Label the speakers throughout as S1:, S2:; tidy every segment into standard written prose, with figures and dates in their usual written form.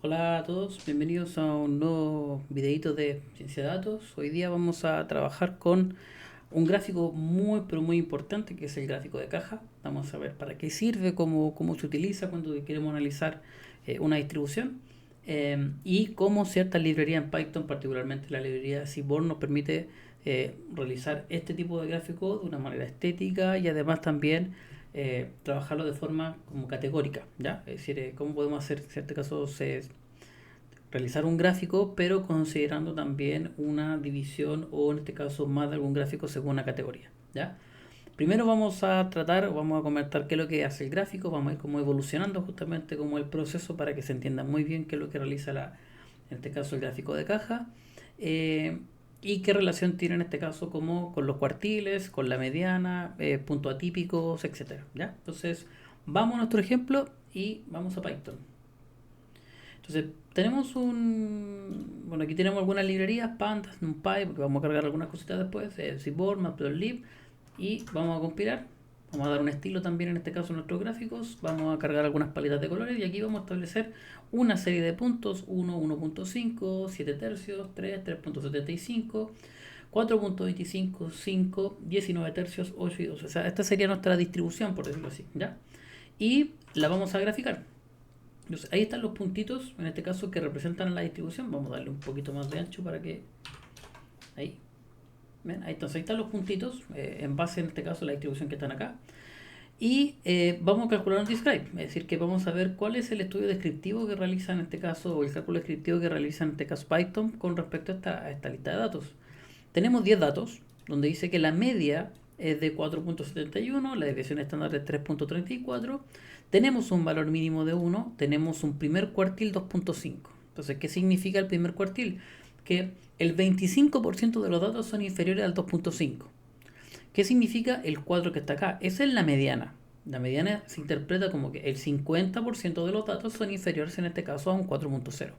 S1: Hola a todos, bienvenidos a un nuevo videito de ciencia de datos. Hoy día vamos a trabajar con un gráfico muy pero muy importante que es el gráfico de caja. Vamos a ver para qué sirve, cómo se utiliza cuando queremos analizar una distribución y cómo ciertas librerías en Python, particularmente la librería Seaborn, nos permite realizar este tipo de gráfico de una manera estética y además también trabajarlo de forma como categórica, ¿ya? Es decir, cómo podemos hacer en ciertos casos realizar un gráfico, pero considerando también una división o en este caso más de algún gráfico según una categoría, ¿ya? Primero vamos a comentar qué es lo que hace el gráfico, vamos a ir como evolucionando justamente como el proceso para que se entienda muy bien qué es lo que realiza en este caso el gráfico de caja eh, y qué relación tiene en este caso como con los cuartiles, con la mediana, puntos atípicos, etcétera, ¿ya? Entonces, vamos a nuestro ejemplo y vamos a Python. Entonces, tenemos un. Bueno, aquí tenemos algunas librerías, Pandas, NumPy, porque vamos a cargar algunas cositas después, Seaborn, Matplotlib, y vamos a compilar. Vamos a dar un estilo también en este caso a nuestros gráficos. Vamos a cargar algunas paletas de colores y aquí vamos a establecer una serie de puntos: 1, 1.5, 7 tercios, 3, 3.75, 4.25, 5, 19 tercios, 8 y 12. O sea, esta sería nuestra distribución, por decirlo así, ¿ya? Y la vamos a graficar. Entonces, ahí están los puntitos, en este caso, que representan la distribución. Vamos a darle un poquito más de ancho para que... Ahí. ¿Ven? Ahí, entonces, ahí están los puntitos, en base, en este caso, a la distribución que están acá. Y vamos a calcular un describe, es decir, que vamos a ver cuál es el estudio descriptivo que realiza en este caso, o el cálculo descriptivo que realiza en este caso Python con respecto a esta lista de datos. Tenemos 10 datos, donde dice que la media es de 4.71, la desviación estándar de 3.34, tenemos un valor mínimo de 1, tenemos un primer cuartil 2.5. Entonces, ¿qué significa el primer cuartil? Que el 25% de los datos son inferiores al 2.5. ¿Qué significa el cuadro que está acá? Esa es la mediana. La mediana se interpreta como que el 50% de los datos son inferiores en este caso a un 4.0.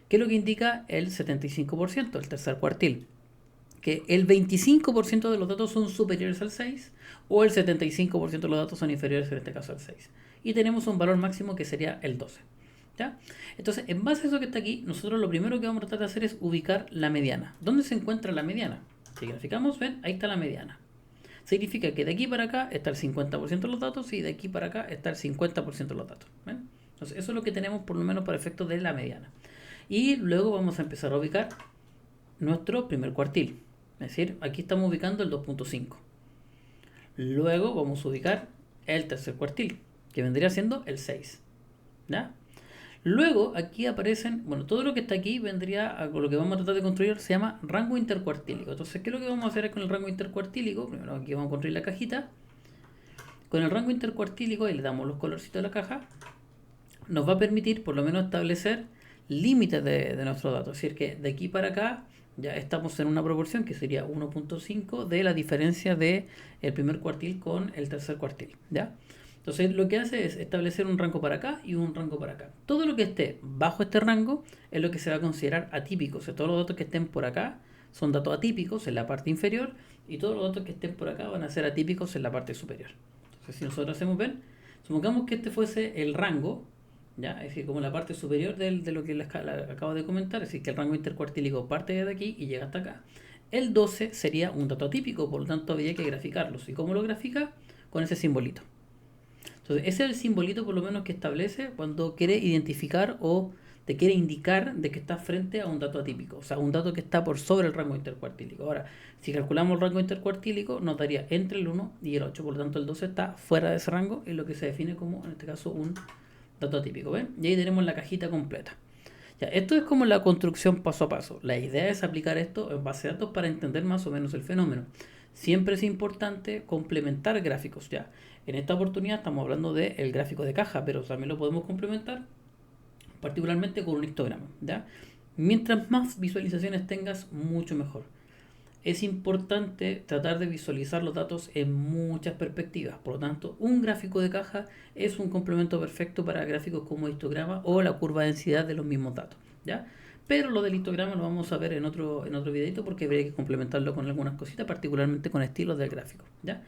S1: ¿Qué es lo que indica el 75%, el tercer cuartil? Que el 25% de los datos son superiores al 6 o el 75% de los datos son inferiores en este caso al 6. Y tenemos un valor máximo que sería el 12. ¿Ya? Entonces, en base a eso que está aquí, nosotros lo primero que vamos a tratar de hacer es ubicar la mediana. ¿Dónde se encuentra la mediana? Si graficamos, ven, ahí está la mediana. Significa que de aquí para acá está el 50% de los datos y de aquí para acá está el 50% de los datos. ¿Ven? Entonces, eso es lo que tenemos por lo menos para efectos de la mediana. Y luego vamos a empezar a ubicar nuestro primer cuartil. Es decir, aquí estamos ubicando el 2.5. Luego vamos a ubicar el tercer cuartil, que vendría siendo el 6. ¿Ya? Luego aquí aparecen, bueno, todo lo que está aquí vendría a lo que vamos a tratar de construir, se llama rango intercuartílico. Entonces, ¿qué es lo que vamos a hacer con el rango intercuartílico? Primero aquí vamos a construir la cajita. Con el rango intercuartílico, y le damos los colorcitos de la caja, nos va a permitir por lo menos establecer límites de nuestros datos. Es decir, que de aquí para acá ya estamos en una proporción que sería 1.5 de la diferencia de el primer cuartil con el tercer cuartil. ¿Ya? Entonces lo que hace es establecer un rango para acá y un rango para acá. Todo lo que esté bajo este rango es lo que se va a considerar atípico. O sea, todos los datos que estén por acá son datos atípicos en la parte inferior y todos los datos que estén por acá van a ser atípicos en la parte superior. Entonces si nosotros hacemos ver, supongamos que este fuese el rango, ¿ya? Es decir, como la parte superior de lo que les acabo de comentar, es decir, que el rango intercuartílico parte de aquí y llega hasta acá. El 12 sería un dato atípico, por lo tanto habría que graficarlos. ¿Y cómo lo grafica? Con ese simbolito. Entonces, ese es el simbolito por lo menos que establece cuando quiere identificar o te quiere indicar de que está frente a un dato atípico, o sea, un dato que está por sobre el rango intercuartílico. Ahora, si calculamos el rango intercuartílico, nos daría entre el 1 y el 8, por lo tanto el 12 está fuera de ese rango, es lo que se define como, en este caso, un dato atípico. ¿Ven? Y ahí tenemos la cajita completa. Ya, esto es como la construcción paso a paso. La idea es aplicar esto en base de datos para entender más o menos el fenómeno. Siempre es importante complementar gráficos. Ya, en esta oportunidad estamos hablando del gráfico de caja, pero también lo podemos complementar particularmente con un histograma. ¿Ya? Mientras más visualizaciones tengas, mucho mejor. Es importante tratar de visualizar los datos en muchas perspectivas. Por lo tanto, un gráfico de caja es un complemento perfecto para gráficos como histograma o la curva de densidad de los mismos datos. ¿Ya? Pero lo del histograma lo vamos a ver en otro videito porque habría que complementarlo con algunas cositas, particularmente con estilos del gráfico. ¿Ya?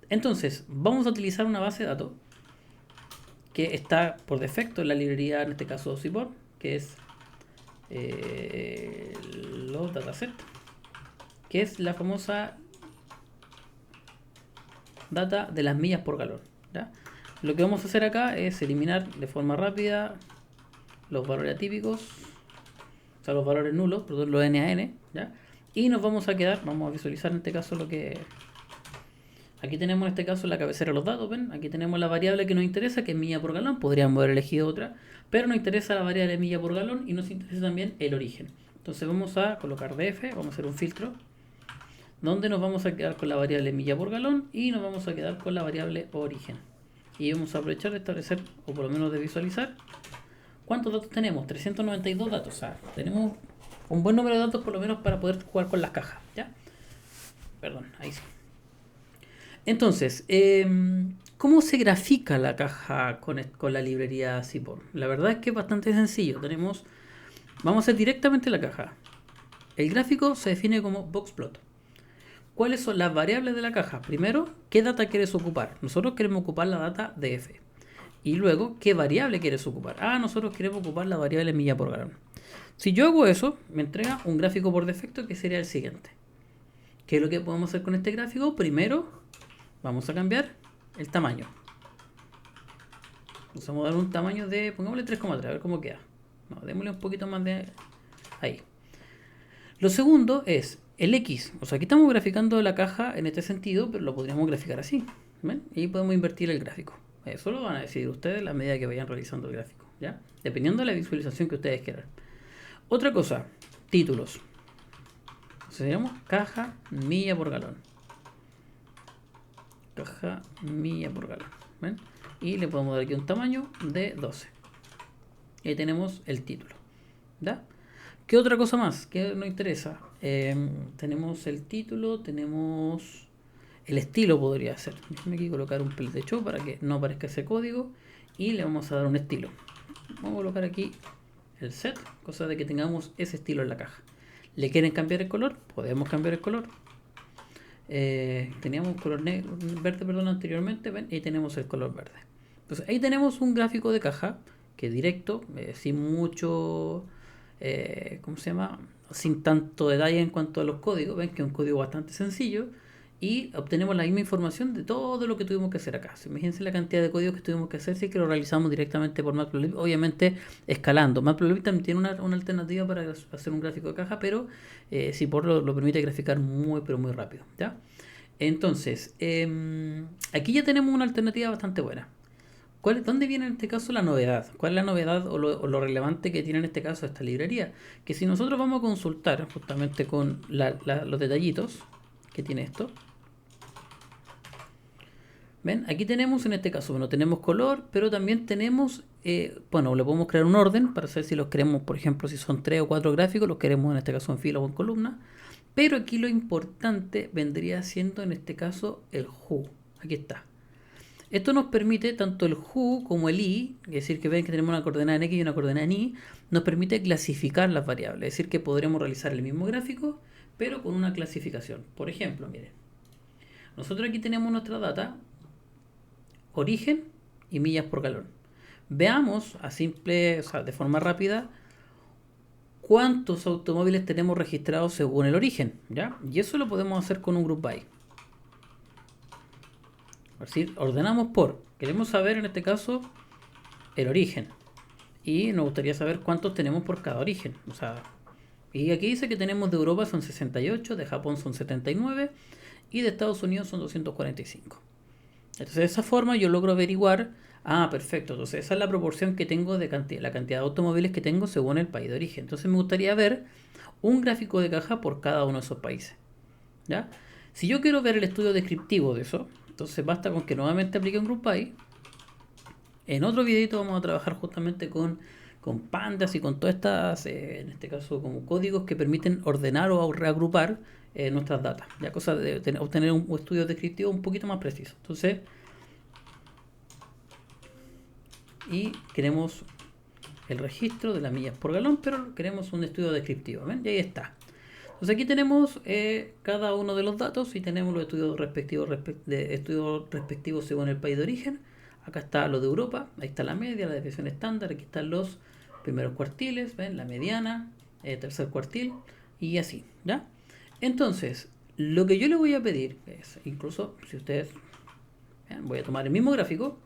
S1: Entonces, vamos a utilizar una base de datos que está por defecto en la librería, en este caso Seaborn. que es los datasets, que es la famosa data de las millas por galón, ¿ya? Lo que vamos a hacer acá es eliminar de forma rápida los valores atípicos, o sea, los valores nulos, perdón, los NaN, ¿ya? Y nos vamos a quedar, vamos a visualizar en este caso lo que... Aquí tenemos en este caso la cabecera de los datos, ¿ven? Aquí tenemos la variable que nos interesa, que es milla por galón, podríamos haber elegido otra, pero nos interesa la variable milla por galón y nos interesa también el origen. Entonces vamos a colocar df, vamos a hacer un filtro, donde nos vamos a quedar con la variable milla por galón y nos vamos a quedar con la variable origen. Y vamos a aprovechar de establecer, o por lo menos de visualizar, ¿cuántos datos tenemos? 392 datos, o sea, tenemos un buen número de datos por lo menos para poder jugar con las cajas, ¿ya? Perdón, ahí sí. Entonces, ¿cómo se grafica la caja con la librería Seaborn? La verdad es que es bastante sencillo. Vamos a hacer directamente la caja. El gráfico se define como boxplot. ¿Cuáles son las variables de la caja? Primero, ¿qué data quieres ocupar? Nosotros queremos ocupar la data df. Y luego, ¿qué variable quieres ocupar? Nosotros queremos ocupar la variable milla por galón. Si yo hago eso, me entrega un gráfico por defecto que sería el siguiente. ¿Qué es lo que podemos hacer con este gráfico? Primero, vamos a cambiar el tamaño. Vamos a dar un tamaño de, pongámosle 3,3, a ver cómo queda. No, démosle un poquito más de... Ahí. Lo segundo es el X. O sea, aquí estamos graficando la caja en este sentido, pero lo podríamos graficar así. ¿Ven? Y podemos invertir el gráfico. Eso lo van a decidir ustedes a la medida que vayan realizando el gráfico, ¿ya? Dependiendo de la visualización que ustedes quieran. Otra cosa, títulos. Entonces digamos caja milla por galón. Caja milla por galón. ¿Ven? Y le podemos dar aquí un tamaño de 12. Y ahí tenemos el título, ¿ya? ¿Qué otra cosa más que nos interesa? Tenemos el título, tenemos el estilo, podría ser. Déjenme aquí colocar un pellet de show para que no aparezca ese código. Y le vamos a dar un estilo. Vamos a colocar aquí el set, cosa de que tengamos ese estilo en la caja. ¿Le quieren cambiar el color? Podemos cambiar el color. Teníamos color verde, perdón, anteriormente, ¿ven? Y tenemos el color verde. Entonces ahí tenemos un gráfico de caja que directo, sin mucho, ¿cómo se llama? Sin tanto detalle en cuanto a los códigos. Ven que es un código bastante sencillo y obtenemos la misma información de todo lo que tuvimos que hacer acá. Imagínense la cantidad de códigos que tuvimos que hacer si es que lo realizamos directamente por Matplotlib, obviamente escalando. Matplotlib también tiene una alternativa para hacer un gráfico de caja, pero Seaborn lo permite graficar muy pero muy rápido, ¿ya? Entonces, aquí ya tenemos una alternativa bastante buena. ¿Dónde viene en este caso la novedad? ¿Cuál es la novedad o lo relevante que tiene en este caso esta librería? Que si nosotros vamos a consultar justamente con los detallitos que tiene esto, ¿ven? Aquí tenemos en este caso, bueno, tenemos color, pero también tenemos, bueno, le podemos crear un orden para saber si los queremos, por ejemplo, si son 3 o 4 gráficos, los queremos en este caso en fila o en columna. Pero aquí lo importante vendría siendo en este caso el who. Aquí está. Esto nos permite, tanto el who como el i, es decir, que ven que tenemos una coordenada en x y una coordenada en y, nos permite clasificar las variables. Es decir, que podremos realizar el mismo gráfico, pero con una clasificación. Por ejemplo, miren, nosotros aquí tenemos nuestra data, origen y millas por galón. Veamos a simple, o sea, de forma rápida, cuántos automóviles tenemos registrados según el origen, ¿ya? Y eso lo podemos hacer con un group by. Es decir, ordenamos por, queremos saber en este caso el origen y nos gustaría saber cuántos tenemos por cada origen. O sea, y aquí dice que tenemos de Europa son 68, de Japón son 79 y de Estados Unidos son 245. Entonces de esa forma yo logro averiguar, perfecto, entonces esa es la proporción que tengo de la cantidad de automóviles que tengo según el país de origen. Entonces me gustaría ver un gráfico de caja por cada uno de esos países, ¿ya? Si yo quiero ver el estudio descriptivo de eso, entonces basta con que nuevamente aplique un group by. En otro videito vamos a trabajar justamente con pandas y con todas estas, en este caso como códigos que permiten ordenar o reagrupar nuestras datas, ya cosa de obtener un estudio descriptivo un poquito más preciso. Entonces, y queremos el registro de las millas por galón, pero queremos un estudio descriptivo, ¿ven? Y ahí está. Entonces aquí tenemos cada uno de los datos y tenemos los estudios respectivos según el país de origen. Acá está lo de Europa, ahí está la media, la desviación estándar, aquí están los primeros cuartiles, ¿ven? La mediana, tercer cuartil y así, ¿ya? Entonces, lo que yo le voy a pedir es, incluso si ustedes, voy a tomar el mismo gráfico,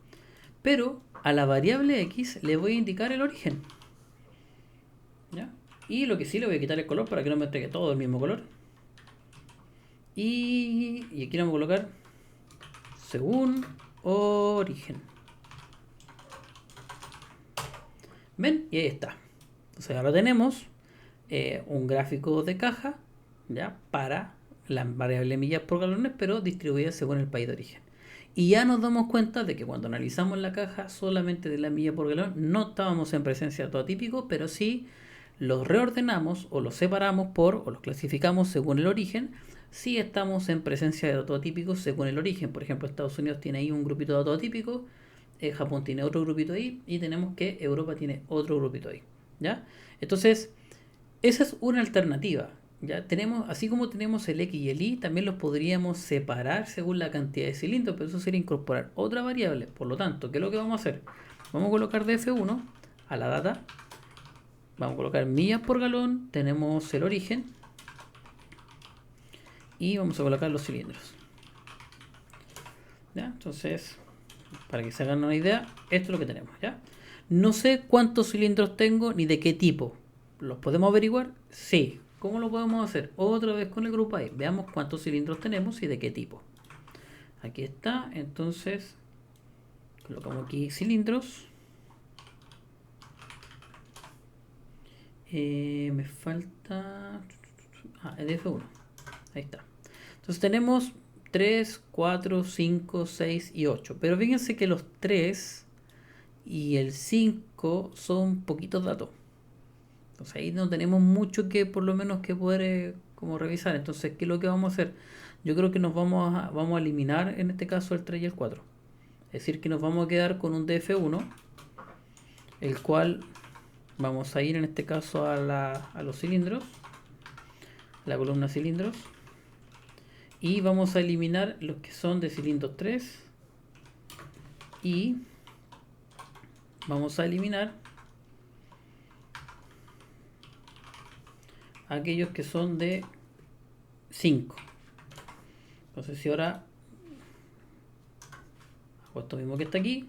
S1: pero a la variable x le voy a indicar el origen, ¿ya? Y lo que sí le voy a quitar el color para que no me entregue todo el mismo color. Y aquí le vamos a colocar según origen. ¿Ven? Y ahí está. Entonces ahora tenemos un gráfico de caja, ¿ya? Para la variable millas por galones, pero distribuida según el país de origen. Y ya nos damos cuenta de que cuando analizamos la caja solamente de la milla por galón, no estábamos en presencia de dato atípico, pero sí los reordenamos o los separamos o los clasificamos según el origen, si estamos en presencia de datos atípicos según el origen. Por ejemplo, Estados Unidos tiene ahí un grupito de datos atípicos, Japón tiene otro grupito ahí, y tenemos que Europa tiene otro grupito ahí, ¿ya? Entonces, esa es una alternativa. Ya tenemos, así como tenemos el X y el Y, también los podríamos separar según la cantidad de cilindros, pero eso sería incorporar otra variable. Por lo tanto, ¿qué es lo que vamos a hacer? Vamos a colocar de F1 a la data, vamos a colocar millas por galón, tenemos el origen y vamos a colocar los cilindros. ¿Ya? Entonces, para que se hagan una idea, esto es lo que tenemos. ¿Ya? No sé cuántos cilindros tengo ni de qué tipo. ¿Los podemos averiguar? Sí. ¿Cómo lo podemos hacer? Otra vez con el grupo ahí. Veamos cuántos cilindros tenemos y de qué tipo. Aquí está. Entonces, colocamos aquí cilindros. Me falta... EDF1. Ahí está. Entonces tenemos 3, 4, 5, 6 y 8. Pero fíjense que los 3 y el 5 son poquitos datos. Entonces ahí no tenemos mucho que por lo menos que poder como revisar. Entonces, ¿qué es lo que vamos a hacer? Yo creo que nos vamos a eliminar en este caso el 3 y el 4. Es decir, que nos vamos a quedar con un DF1, el cual vamos a ir en este caso a los cilindros, la columna cilindros, y vamos a eliminar los que son de cilindros 3 y vamos a eliminar aquellos que son de 5. Entonces, si ahora hago esto mismo que está aquí,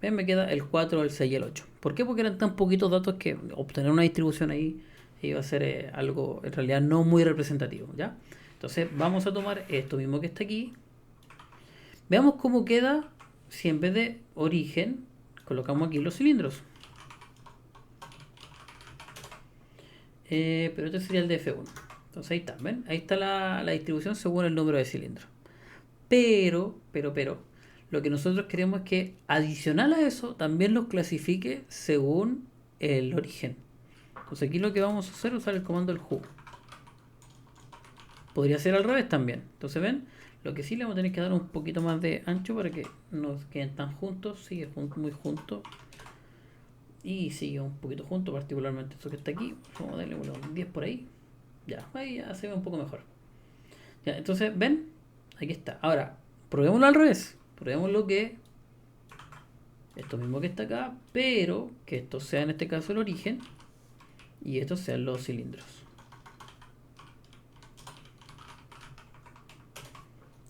S1: ven, me queda el 4, el 6 y el 8. ¿Por qué? Porque eran tan poquitos datos que obtener una distribución ahí iba a ser algo en realidad no muy representativo, ¿ya? Entonces vamos a tomar esto mismo que está aquí. Veamos cómo queda si en vez de origen colocamos aquí los cilindros. Pero este sería el DF1. Entonces ahí está, ¿ven? Ahí está la distribución según el número de cilindros. Pero, lo que nosotros queremos es que adicional a eso también los clasifique según el origen. Entonces aquí lo que vamos a hacer es usar el comando el who. Podría ser al revés también. Entonces ven, lo que sí le vamos a tener que dar un poquito más de ancho para que no queden tan juntos. Sigue muy junto. Y sigue un poquito junto, particularmente esto que está aquí. Vamos a darle un 10 por ahí. Ya, ahí ya se ve un poco mejor. Ya, entonces ven, aquí está. Ahora, probémoslo al revés. Probémoslo que esto mismo que está acá, pero que esto sea en este caso el origen y estos sean los cilindros.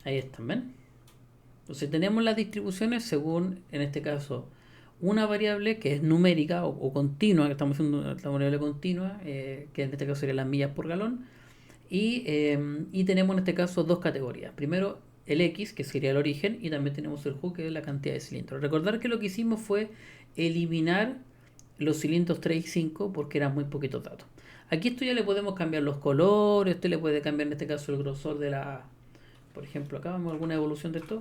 S1: Ahí están, ¿ven? Entonces tenemos las distribuciones según, en este caso, una variable que es numérica o continua, que estamos haciendo una variable continua, que en este caso sería las millas por galón, y tenemos en este caso dos categorías. Primero el X, que sería el origen, y también tenemos el who, que es la cantidad de cilindros. Recordar que lo que hicimos fue eliminar los cilindros 3 y 5 porque eran muy poquitos datos. Aquí esto ya le podemos cambiar los colores, usted le puede cambiar en este caso el grosor de la... Por ejemplo, acá vemos alguna evolución de esto.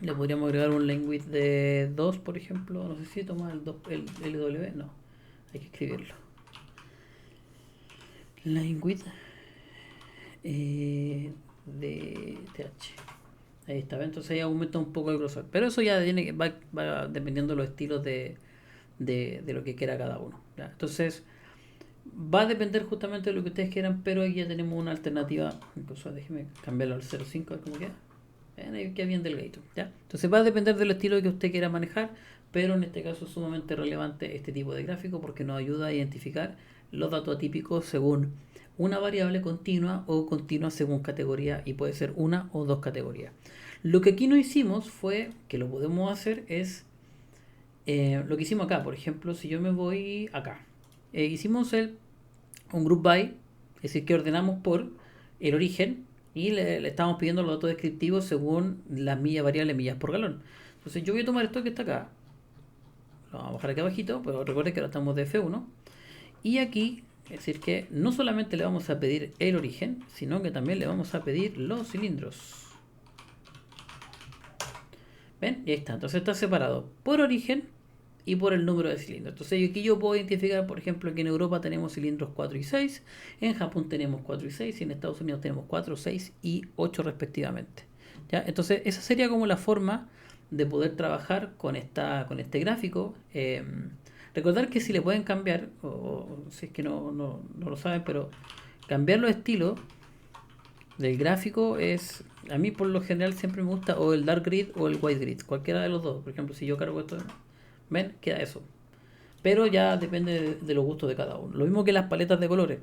S1: Le podríamos agregar un line width de 2, por ejemplo. No sé si toma el LW. No, hay que escribirlo. Line width de TH. Ahí está, entonces ahí aumenta un poco el grosor. Pero eso ya va dependiendo de los estilos de lo que quiera cada uno. ¿Ya? Entonces va a depender justamente de lo que ustedes quieran, pero aquí ya tenemos una alternativa. Incluso déjeme cambiarlo al 0.5 a ver cómo queda. Ahí queda bien delgadito. ¿Ya? Entonces va a depender del estilo que usted quiera manejar, pero en este caso es sumamente relevante este tipo de gráfico porque nos ayuda a identificar los datos atípicos según una variable continua o continua según categoría, y puede ser una o dos categorías. Lo que aquí no hicimos fue, que lo podemos hacer, es lo que hicimos acá. Por ejemplo, si yo me voy acá, hicimos un group by, es decir, que ordenamos por el origen y le estamos pidiendo los datos descriptivos según las millas variables, millas por galón. Entonces yo voy a tomar esto que está acá, lo vamos a bajar aquí abajito, pero recuerden que ahora estamos de F1. Y aquí, es decir, que no solamente le vamos a pedir el origen, sino que también le vamos a pedir los cilindros. ¿Ven? Y ahí está. Entonces está separado por origen y por el número de cilindros. Entonces aquí yo puedo identificar, por ejemplo, que en Europa tenemos cilindros 4 y 6, en Japón tenemos 4 y 6, y en Estados Unidos tenemos 4, 6 y 8 respectivamente. ¿Ya? Entonces esa sería como la forma de poder trabajar con este gráfico. Recordar que si le pueden cambiar, o si es que no lo saben, pero cambiar los estilos del gráfico es, a mí por lo general siempre me gusta o el dark grid o el white grid, cualquiera de los dos. Por ejemplo, si yo cargo esto, ven, queda eso. Pero ya depende de los gustos de cada uno. Lo mismo que las paletas de colores.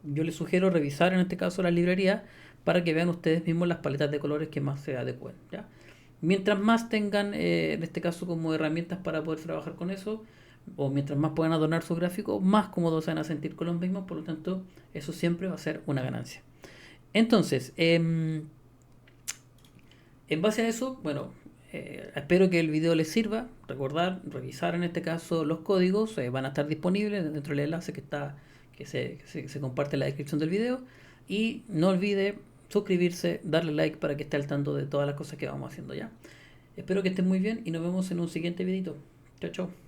S1: Yo les sugiero revisar en este caso la librería para que vean ustedes mismos las paletas de colores que más se adecuen, ¿ya? Mientras más tengan, en este caso, como herramientas para poder trabajar con eso, o mientras más puedan adornar su gráfico, más cómodos se van a sentir con los mismos. Por lo tanto, eso siempre va a ser una ganancia. Entonces, en base a eso, bueno, espero que el video les sirva. Recordar, revisar en este caso los códigos, van a estar disponibles dentro del enlace que se comparte en la descripción del video. Y no olvide suscribirse, darle like para que esté al tanto de todas las cosas que vamos haciendo ya. Espero que estén muy bien y nos vemos en un siguiente videito. Chao, chao.